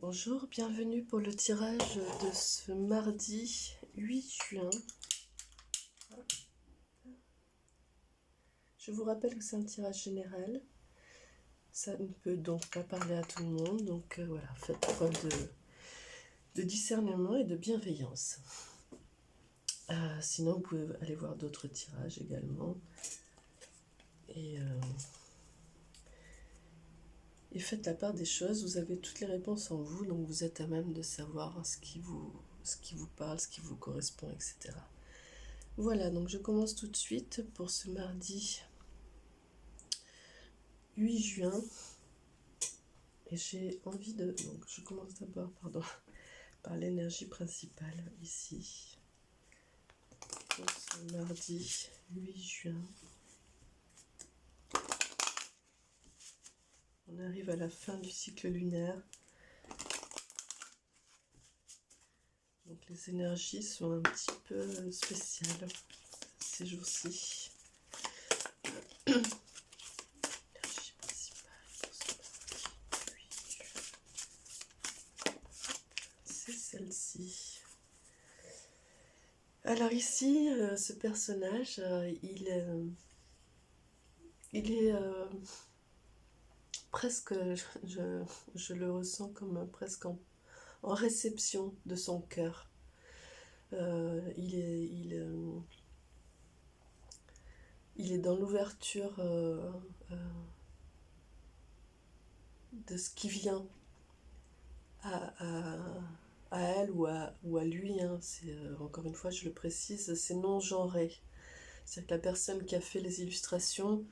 Bonjour, bienvenue pour le tirage de ce mardi 8 juin. Je vous rappelle que c'est un tirage général. Ça ne peut donc pas parler à tout le monde. Donc voilà, faites preuve de discernement et de bienveillance. Sinon, vous pouvez aller voir d'autres tirages également. Et faites la part des choses. Vous avez toutes les réponses en vous, donc vous êtes à même de savoir ce qui vous parle, ce qui vous correspond, etc. Voilà, donc je commence tout de suite pour ce mardi 8 juin. Et j'ai envie de... Donc je commence d'abord, par l'énergie principale ici. Pour ce mardi 8 juin. On arrive à la fin du cycle lunaire. Donc les énergies sont un petit peu spéciales ces jours-ci. L'énergie principale pour ce mardi 8 juin. C'est celle-ci. Alors ici, ce personnage, il est presque, je le ressens comme presque en réception de son cœur. Il est dans l'ouverture de ce qui vient à elle ou à lui. Hein. Encore une fois, je le précise, c'est non genré. C'est-à-dire que la personne qui a fait les illustrations...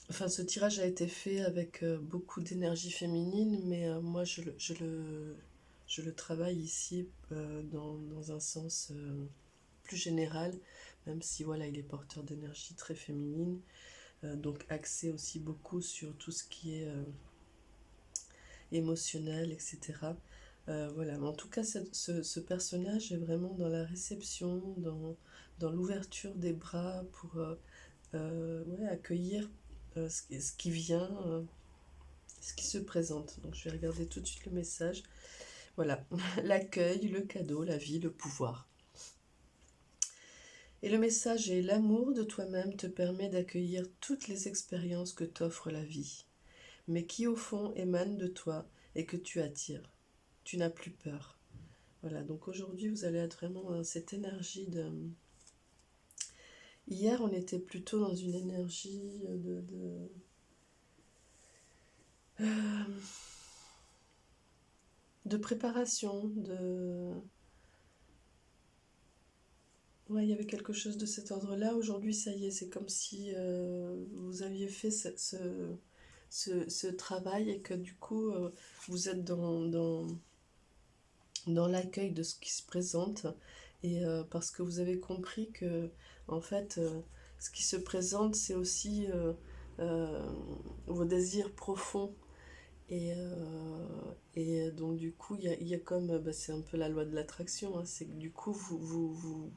Enfin, ce tirage a été fait avec beaucoup d'énergie féminine, mais moi je le travaille ici dans un sens plus général, même si voilà, il est porteur d'énergie très féminine, donc axé aussi beaucoup sur tout ce qui est émotionnel, etc. Voilà, mais en tout cas, ce personnage est vraiment dans la réception, dans l'ouverture des bras pour ouais, accueillir ce qui vient, ce qui se présente. Donc je vais regarder tout de suite le message. Voilà, l'accueil, le cadeau, la vie, le pouvoir. Et le message est: l'amour de toi-même te permet d'accueillir toutes les expériences que t'offre la vie, mais qui au fond émanent de toi et que tu attires. Tu n'as plus peur. Voilà, donc aujourd'hui vous allez être vraiment dans cette énergie de... Hier on était plutôt dans une énergie de préparation, ouais, il y avait quelque chose de cet ordre-là. Aujourd'hui, ça y est, c'est comme si vous aviez fait ce travail et que du coup, vous êtes dans l'accueil de ce qui se présente. Et parce que vous avez compris que, en fait, ce qui se présente, c'est aussi vos désirs profonds. Et donc du coup, il y a comme, bah, c'est un peu la loi de l'attraction, hein, c'est que du coup, vous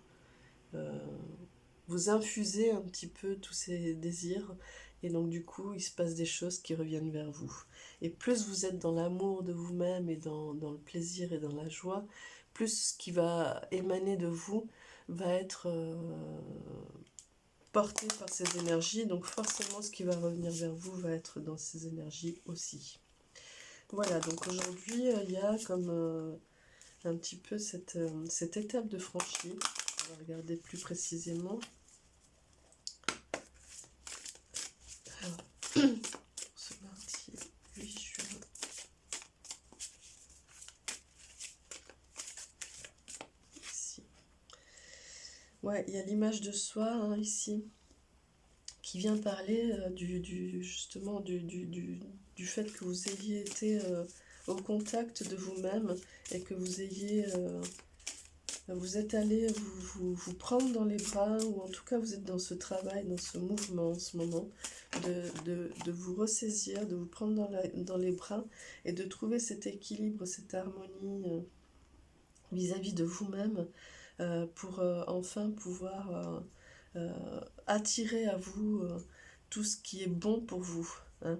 infusez un petit peu tous ces désirs, et donc du coup, il se passe des choses qui reviennent vers vous. Et plus vous êtes dans l'amour de vous-même et dans le plaisir et dans la joie, plus ce qui va émaner de vous va être porté par ces énergies, donc forcément ce qui va revenir vers vous va être dans ces énergies aussi. Voilà, donc aujourd'hui, il y a comme un petit peu cette étape de franchie. On va regarder plus précisément. Alors, ce mardi 8 juin. Ici. Ouais, il y a l'image de soi, hein, ici, qui vient parler justement du fait que vous ayez été au contact de vous-même et que vous ayez... vous êtes allé vous prendre dans les bras, ou en tout cas vous êtes dans ce travail, dans ce mouvement en ce moment, de vous ressaisir, de vous prendre dans les bras et de trouver cet équilibre, cette harmonie vis-à-vis de vous-même pour enfin pouvoir attirer à vous tout ce qui est bon pour vous. Hein.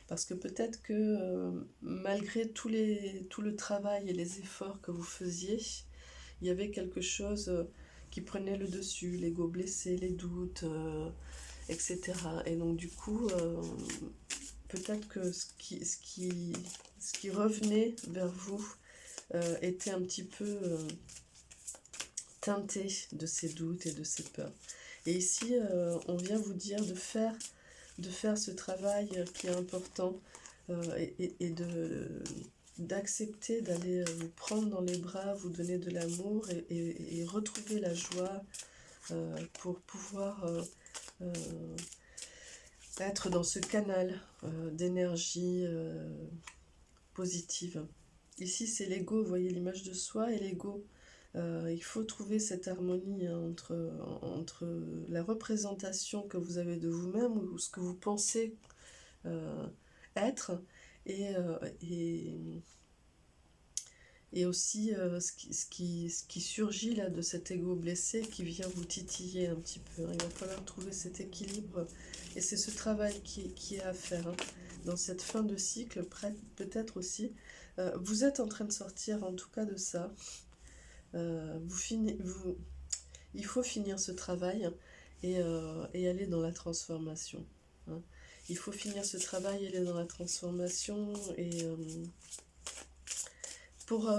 Parce que peut-être que malgré tout le travail et les efforts que vous faisiez, il y avait quelque chose qui prenait le dessus, l'ego blessé, les doutes, etc. Et donc du coup, peut-être que ce qui revenait vers vous était un petit peu teinté de ces doutes et de ces peurs. Et ici, on vient vous dire de faire ce travail qui est important et d'accepter d'aller vous prendre dans les bras, vous donner de l'amour et retrouver la joie pour pouvoir être dans ce canal d'énergie positive. Ici, c'est l'ego, vous voyez l'image de soi et l'ego. Il faut trouver cette harmonie hein, entre la représentation que vous avez de vous-même ou ce que vous pensez être et, et aussi ce qui surgit là de cet ego blessé qui vient vous titiller un petit peu. Hein. Il va falloir trouver cet équilibre et c'est ce travail qui est à faire hein. Dans cette fin de cycle, peut-être aussi. Vous êtes en train de sortir en tout cas de ça. Il faut finir ce travail et aller dans la transformation. Hein. Il faut finir ce travail et aller dans la transformation et pour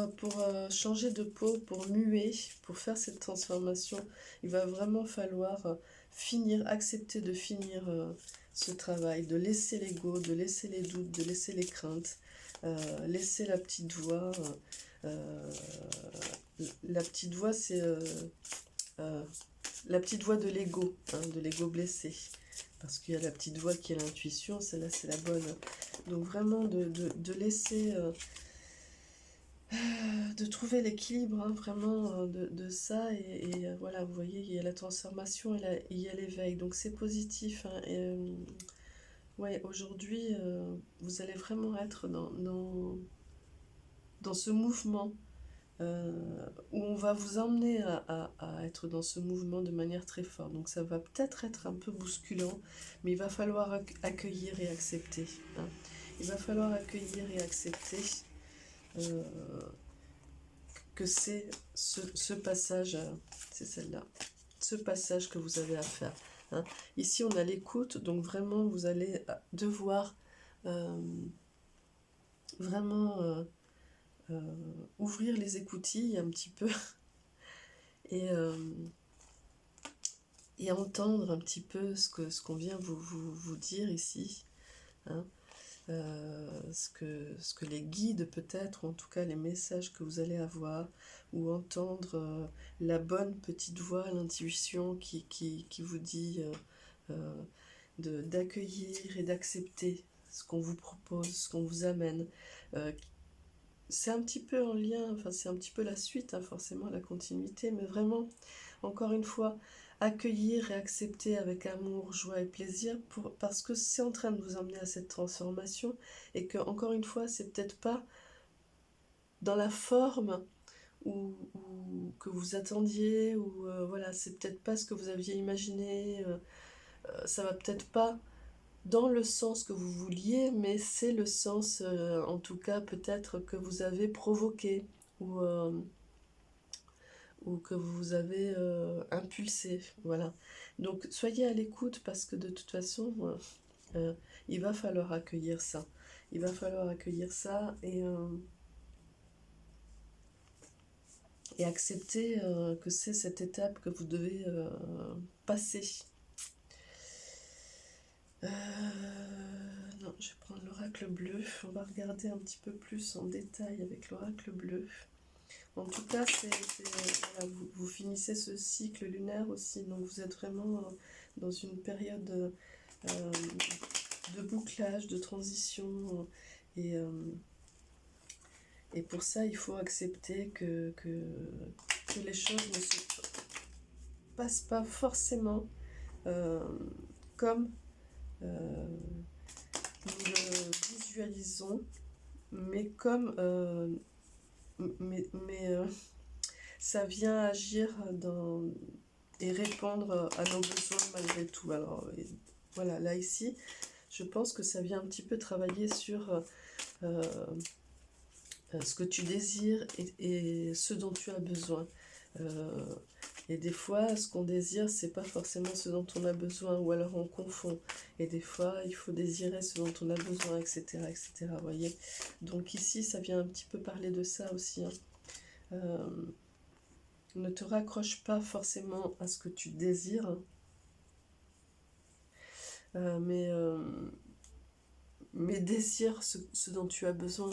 changer de peau, pour muer, pour faire cette transformation, il va vraiment falloir accepter de finir ce travail, de laisser l'ego, de laisser les doutes, de laisser les craintes, laisser la petite voix. La petite voix, c'est la petite voix de l'ego, hein, de l'ego blessé. Parce qu'il y a la petite voix qui est l'intuition, celle-là c'est la bonne. Donc vraiment de laisser... de trouver l'équilibre hein, vraiment de ça et voilà vous voyez il y a la transformation et il y a l'éveil donc c'est positif hein, et, ouais aujourd'hui vous allez vraiment être dans ce mouvement où on va vous emmener à être dans ce mouvement de manière très forte donc ça va peut-être être un peu bousculant mais il va falloir accueillir et accepter hein. Il va falloir accueillir et accepter que c'est ce passage, c'est celle-là, ce passage que vous avez à faire. Hein. Ici, on a l'écoute, donc vraiment, vous allez devoir vraiment ouvrir les écoutilles un petit peu et entendre un petit peu ce qu'on vient vous dire ici. Hein. Ce que les guides peut-être, ou en tout cas les messages que vous allez avoir, ou entendre la bonne petite voix, l'intuition qui vous dit d'accueillir et d'accepter ce qu'on vous propose, ce qu'on vous amène. C'est un petit peu en lien, enfin c'est un petit peu la suite, hein, forcément la continuité, mais vraiment, encore une fois, accueillir et accepter avec amour, joie et plaisir parce que c'est en train de vous emmener à cette transformation et que, encore une fois, c'est peut-être pas dans la forme ou que vous attendiez ou voilà, c'est peut-être pas ce que vous aviez imaginé, ça va peut-être pas dans le sens que vous vouliez, mais c'est le sens, en tout cas, peut-être que vous avez provoqué ou que vous avez impulsé, voilà. Donc soyez à l'écoute parce que de toute façon, il va falloir accueillir ça. Il va falloir accueillir ça et accepter que c'est cette étape que vous devez passer. Non, je vais prendre l'oracle bleu. On va regarder un petit peu plus en détail avec l'oracle bleu. En tout cas, voilà, vous finissez ce cycle lunaire aussi, donc vous êtes vraiment dans une période de bouclage, de transition, et pour ça, il faut accepter que les choses ne se passent pas forcément comme nous le visualisons, mais comme... ça vient agir et répondre à nos besoins malgré tout. Alors voilà, là ici, Je pense que ça vient un petit peu travailler sur ce que tu désires et ce dont tu as besoin. Et des fois, ce qu'on désire, c'est pas forcément ce dont on a besoin, ou alors on confond. Et des fois, il faut désirer ce dont on a besoin, etc., etc., voyez. Donc ici, ça vient un petit peu parler de ça aussi, hein. Ne te raccroche pas forcément à ce que tu désires, mais désire ce dont tu as besoin.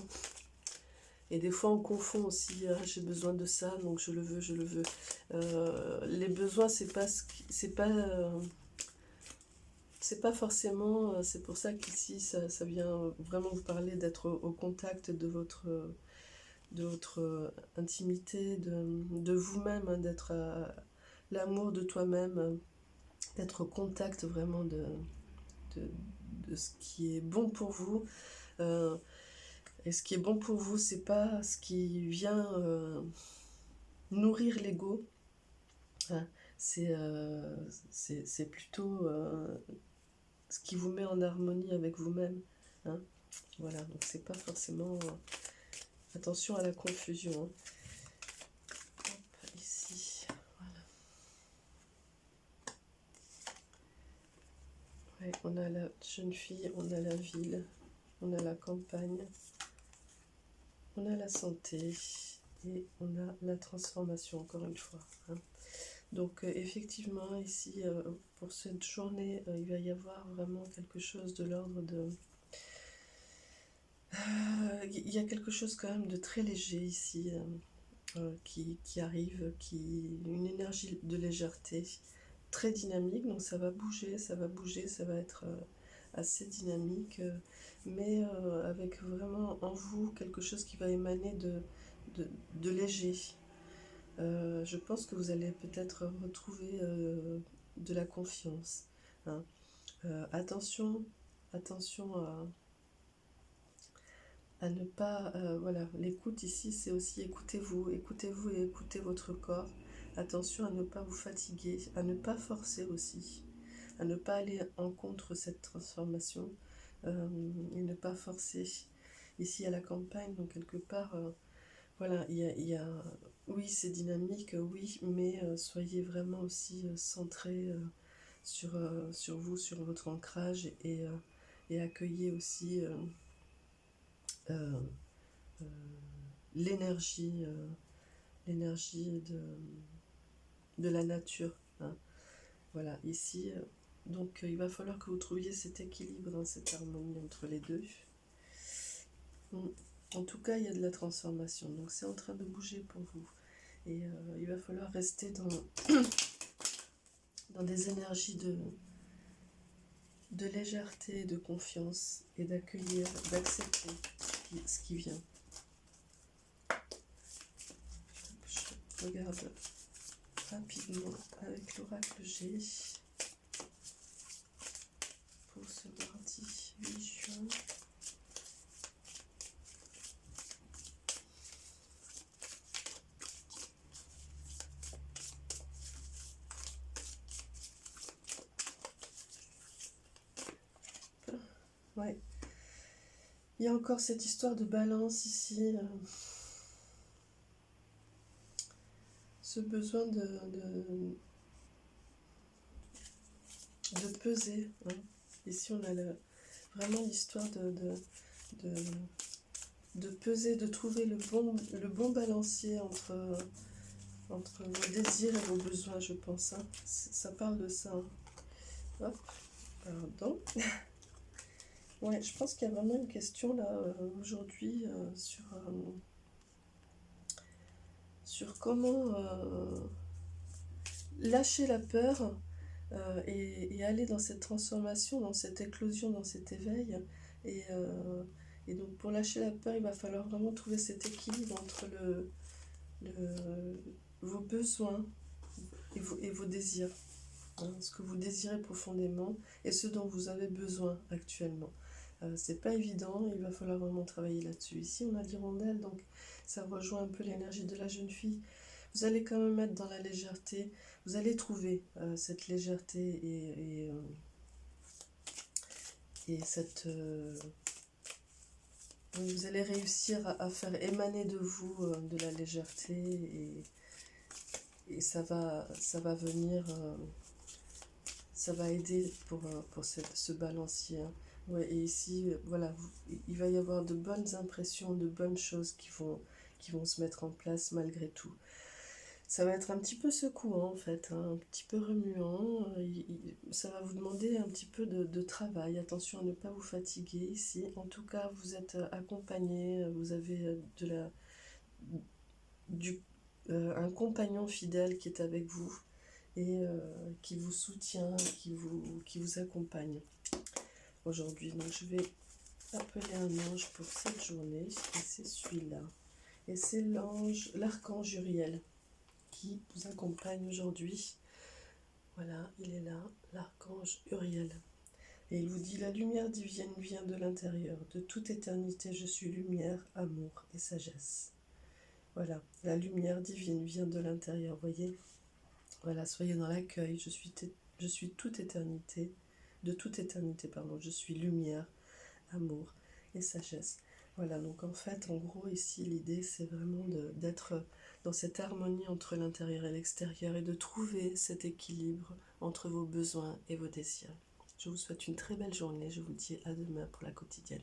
Et des fois, on confond aussi, j'ai besoin de ça, donc je le veux, je le veux. Les besoins, c'est pas forcément, c'est pour ça qu'ici, ça vient vraiment vous parler d'être au contact de votre intimité, de vous-même, hein, d'être à l'amour de toi-même, d'être au contact vraiment de ce qui est bon pour vous. Et ce qui est bon pour vous, c'est pas ce qui vient nourrir l'ego, hein. C'est plutôt ce qui vous met en harmonie avec vous-même, hein. Voilà, donc c'est pas forcément... attention à la confusion, hein. Hop, ici, voilà. Ouais, on a la jeune fille, on a la ville, on a la campagne, on a la santé et on a la transformation, encore une fois, hein. Donc effectivement, ici, pour cette journée, il va y avoir vraiment quelque chose de l'ordre de... Il y a quelque chose quand même de très léger ici, qui arrive, une énergie de légèreté, très dynamique, donc ça va bouger, ça va bouger, ça va être assez dynamique, mais avec vraiment en vous quelque chose qui va émaner de léger. Je pense que vous allez peut-être retrouver de la confiance, hein. Attention à ne pas... voilà, l'écoute ici, c'est aussi écoutez-vous et écoutez votre corps. Attention à ne pas vous fatiguer, à ne pas forcer aussi, à ne pas aller en contre cette transformation, et ne pas forcer. Ici à la campagne, donc quelque part, voilà, oui, c'est dynamique, oui, mais soyez vraiment aussi centré sur vous, sur votre ancrage, et accueillez aussi euh, euh, l'énergie de la nature, hein. Voilà, ici, donc il va falloir que vous trouviez cet équilibre, dans cette harmonie entre les deux. En tout cas, il y a de la transformation, donc c'est en train de bouger pour vous. Et il va falloir rester dans des énergies de légèreté, de confiance, et d'accueillir, d'accepter ce qui vient. Je regarde rapidement avec l'oracle G pour ce mardi 8 juin. Ouais. Il y a encore cette histoire de balance ici. Ce besoin de peser, hein. Ici, on a vraiment l'histoire de peser, de trouver le bon balancier entre vos désirs et vos besoins, je pense, hein. Ça parle de ça, hein. Hop, pardon. Ouais, je pense qu'il y a vraiment une question là aujourd'hui sur comment lâcher la peur, et aller dans cette transformation, dans cette éclosion, dans cet éveil. Et donc pour lâcher la peur, il va falloir vraiment trouver cet équilibre entre vos besoins et vos désirs, hein, ce que vous désirez profondément et ce dont vous avez besoin actuellement. C'est pas évident, il va falloir vraiment travailler là-dessus. Ici on a l'hirondelle, donc ça rejoint un peu l'énergie de la jeune fille. Vous allez quand même être dans la légèreté, vous allez trouver cette légèreté Et vous allez réussir à faire émaner de vous de la légèreté et ça va venir, ça va aider pour ce balancier. Hein. Ouais, et ici, voilà, il va y avoir de bonnes impressions, de bonnes choses qui vont se mettre en place malgré tout. Ça va être un petit peu secouant en fait, hein, un petit peu remuant. Ça va vous demander un petit peu de travail. Attention à ne pas vous fatiguer ici. En tout cas, vous êtes accompagné, vous avez du, un compagnon fidèle qui est avec vous et qui vous soutient, qui vous accompagne aujourd'hui. Donc je vais appeler un ange pour cette journée et c'est celui-là. Et c'est l'archange Uriel qui vous accompagne aujourd'hui. Voilà, il est là, l'archange Uriel. Et il vous dit, la lumière divine vient de l'intérieur. De toute éternité, je suis lumière, amour et sagesse. Voilà, la lumière divine vient de l'intérieur, voyez. Voilà, soyez dans l'accueil. Je suis toute éternité. De toute éternité, pardon. Je suis lumière, amour et sagesse. Voilà, donc en fait, en gros, ici, l'idée, c'est vraiment d'être dans cette harmonie entre l'intérieur et l'extérieur et de trouver cet équilibre entre vos besoins et vos désirs. Je vous souhaite une très belle journée. Je vous dis à demain pour la quotidienne.